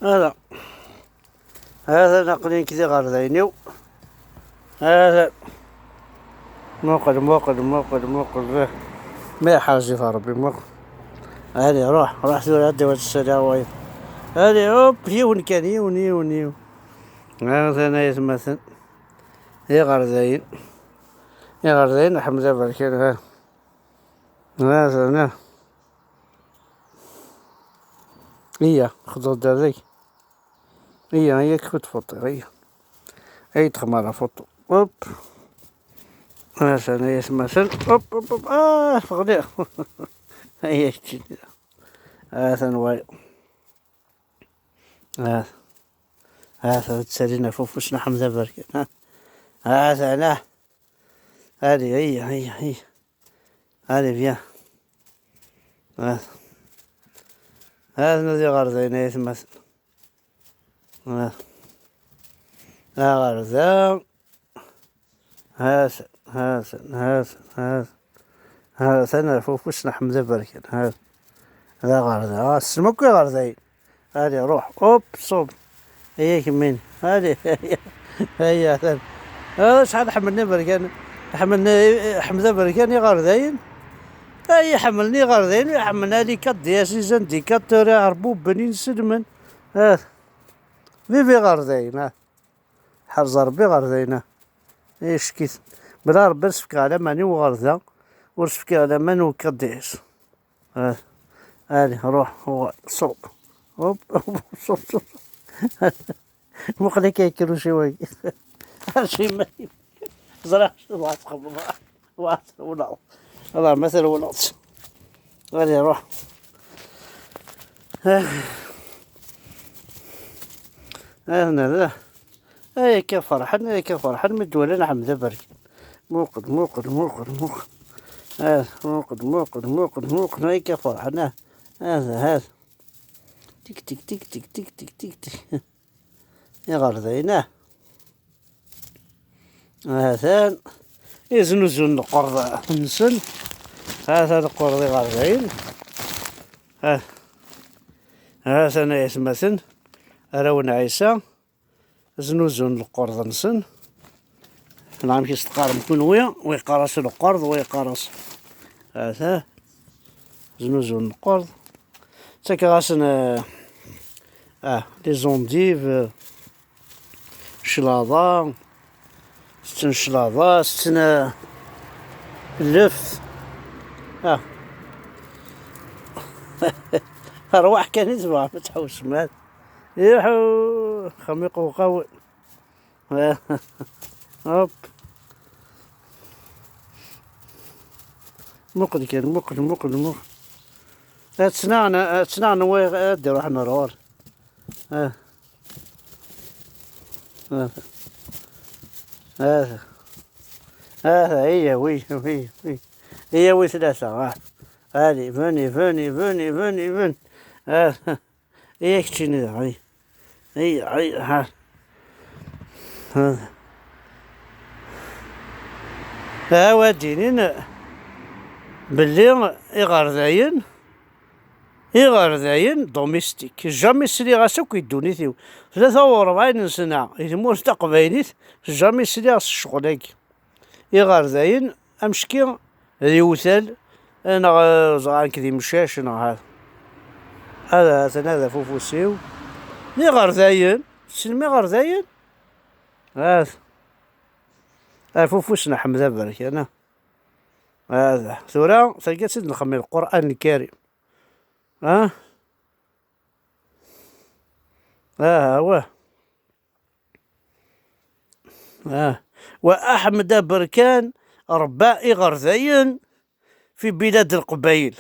هذا نقلين كذا غرزينيو. هذا موقد ما يحرز في ربي موقد. هذه روح ثور هدي والسلاوي. هذه هوب يون كان يون. هذا أنا يتمثل يا غرزين حمزة بركان. هذا أنا هي خذوا ذي هي كنت فطر هي تخمر فطو هوب. هذا أنا يتمثل هوب فغدي هي كذا. هذا نواي هذا تسالينا فوفوسنا حمزة بركان. هذا أنا هذه هي هذه فيها. هذا الذي غرزين يتمثل. هذا غرزان. هذا سنة فوفوسنا حمزة بركان. هذا غرزان السمك غرزين. هذه روح أوب صوب هي كمين. هذه هي هذا شحال حملني بركان. حمزة بركان غرزين. هي حملني غرزين يحملنا لي كد يا سيزن دي كد عربوب بنين سلمن. في غرزين حرز ربي غرزين. ايش كيس بلا ربي رسفك على ماني وغرزة ورسفك على من وكديس. هذه روح هو صوب هوب صوب مخلي كيكلو شوي. هالشي ما زرع واثق ولا والله مثل ونص. غادي روح. هنا لا هاي كفرحان مدولنا حمزة بركان. موقد موقد هاي كفرحان. هذا تك يا غرزينه. هذا يزنزن القرض نسن. هذا القرض غرزين. هذا أنا يسمسن أرون عيسى زنوزن القرض نسن. نعم كيس تقارب كون ويقرص القرض ويقرص. هذا زنوزن القرض تكغاسن لي زونديف شلاضة ستن شلاضة ستن اللف. أرواح كان يتبع ما تحوس مات يحو خميق وقوي. هوب موقد كان موقد تسنعنا وين ادي روح نروح. هذا هي وي ثلاثة. هذه فني هي كتشيني هي ها ودينين باللي إغرذاين دوميستيك جامي سري غاسا كيدوني ثيو 43 سنة يتمور تقبايليت جامي سري غاس الشغل إغرذاين أمشكي ريوثال أنا زغان كذي مشاش أنا هذا فوفوسيو لي غرذاين سلمي غرذاين. هذا فوفوسنا حمزة برك أنا. هذا ثورة تلقى سيد نخمي القرآن الكريم. وأحمد بركان رباء غرذين في بلاد القبائل.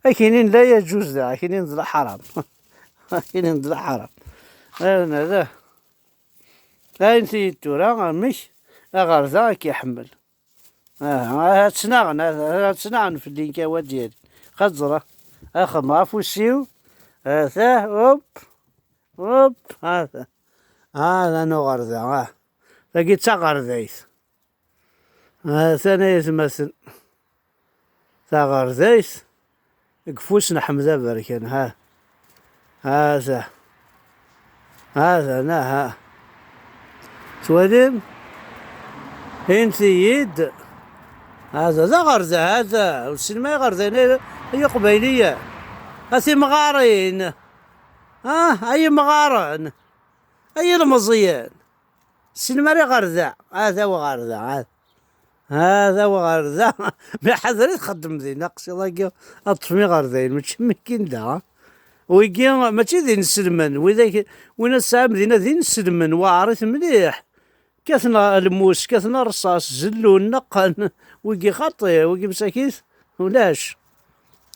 كاينين لا يجوز ذا كاينين ذا حرام. كاينين ذا حرام. أنا ذا انتي تورا مش غرذا كيحمل. هاد سناغن في اللينكاوات ديالي خزرة اخذ عفوسيو. هذا هوب هذا نو غرذا لقيت غرذيس. هذا أنا يتمثل غرذيس قفوسنا حمزة بركان. هذا أنا ها توالم هين ثيد هذا غرزة هذا والسينما غرزة هي قبيلية هسي مغارين أي مغارن أي المزيان السينما غرزة هذا وغرزة هذا وغرزة ما حذري تخدم ذي نقص الله أطفمي غرزين ماشي ممكن دا ويجي ماشي ذي نسلمن وإذا وين السام ذينا ذي نسلمن وعرف مليح كثنا الموس كثنا رصاص زلو نقن ويجي خطي ويجي مساكيس ولاش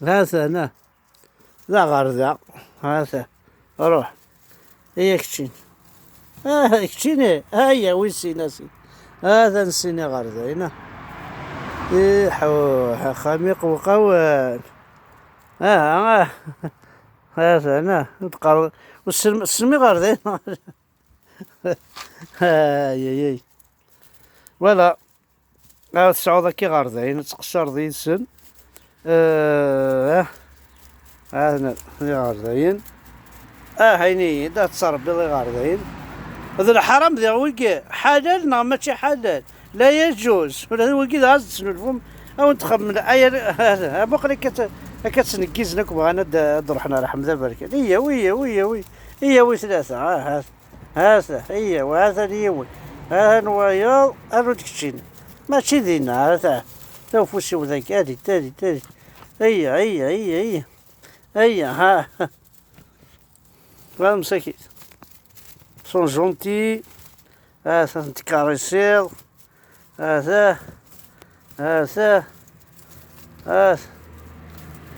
هذا أنا ذا غرزة هذا روح هي كتشين كتشيني هيا ويسي ناسي هذا نسيني غرزة هنا يحو خميق وقوان هذا أنا نتقر والسلمي غرزة هاي ولا السعودة كي غرزة هنا تقشر ذي السن هذا غرزين هيني دا تصرف بلي غرزين هذا الحرام ذا ويكي حلال نعم ماشي حلال لا يجوز ولا ويكي هاز تسنو او نتخب من هذا بقري كتسنكيز لكم انا درحنا على حمزه بركه هي وي ثلاثه هذا هي وهذا اليوم هذا ويا الروتكشين ماشي ذينا هذا لو فوسي وذاك هادي تالي هي ها فهم سكيت سون جونتي هذا نتكاريسير هذا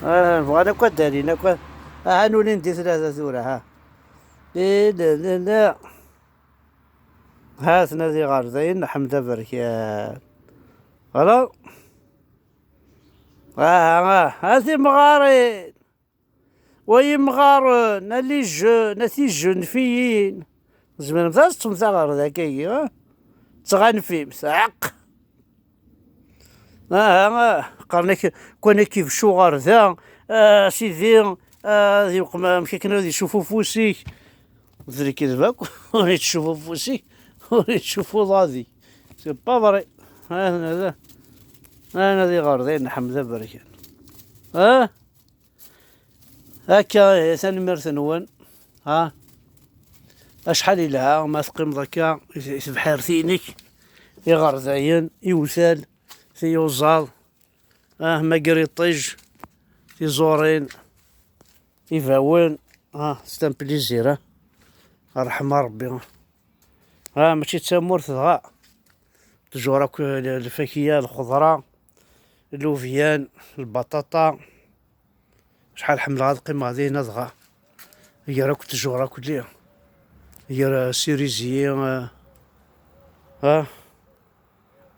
بغانا كوا دارينا كوا نولي ندي ثلاثة ثورة لا هاتنا ذي غارزين حمد بركان خلاص هذي مغارين وي مغارن اللي نتي جنفيين زمان مزاج تمثال غارزة كي تغنفي مساق قرنك كون كيف شو غارزة سيدي ذي مشي كنا يشوفوا فوسيك ذري كذبك وريت تشوفوا فوسيك وريت تشوفوا ضادي سي با فري هذا انا ذي غارزين حمزة بركان هكا ثاني مرثنون اشحال لها ما تقيم ذكا بحال ثينك يغرزين يوثال في يوزال ما قريطيج في زورين يفاون ستان بليزير رحمة ربي ماشي تسمور تغا تجورك الفاكهة الخضرة اللوفيان البطاطا شحال حملة هاد القيمة هادي نضغى هي راك تجورك ليه هي سيريزية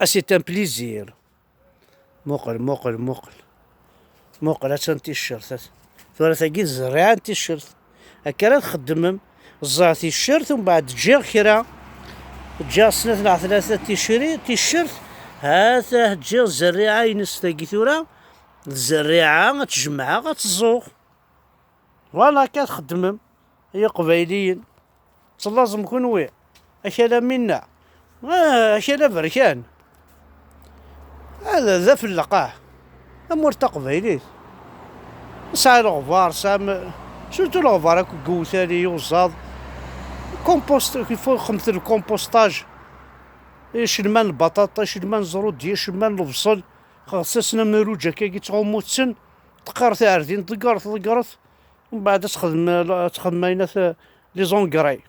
سي ان بليزير موقل هاتشان تيشيرت ثلاثة زريعة تيشيرت هكا لا تخدمهم الزرع تيشيرت ومن بعد تجي كرا تجي سنة تاع ثلاثة تيشيرت هذا تجي الزريعة ينس تاقي ثورة الزريعة غتجمعها غتزوق فوالا هكا تخدمهم هي قبايليين لازم نكون ويع أكلا منا أكلا بركان هذا ذا في اللقاح أمور تقبايلي ساعة الغبار ساعة سورتو الغبار هاكو قوثاني يوزاض كومبوست كيف خمث الكومبوستاج يشلمان البطاطا يشلمان الزرود يشلمان البصل خاصنا مروجة كي تغمو تسن تقارث عردين تقارث ومن بعد تخدم ماينات لي زونكراي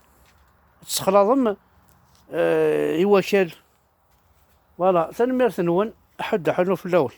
تسخلاضم يوكل فوالا ثاني ميرث نون حد حلو في الاول.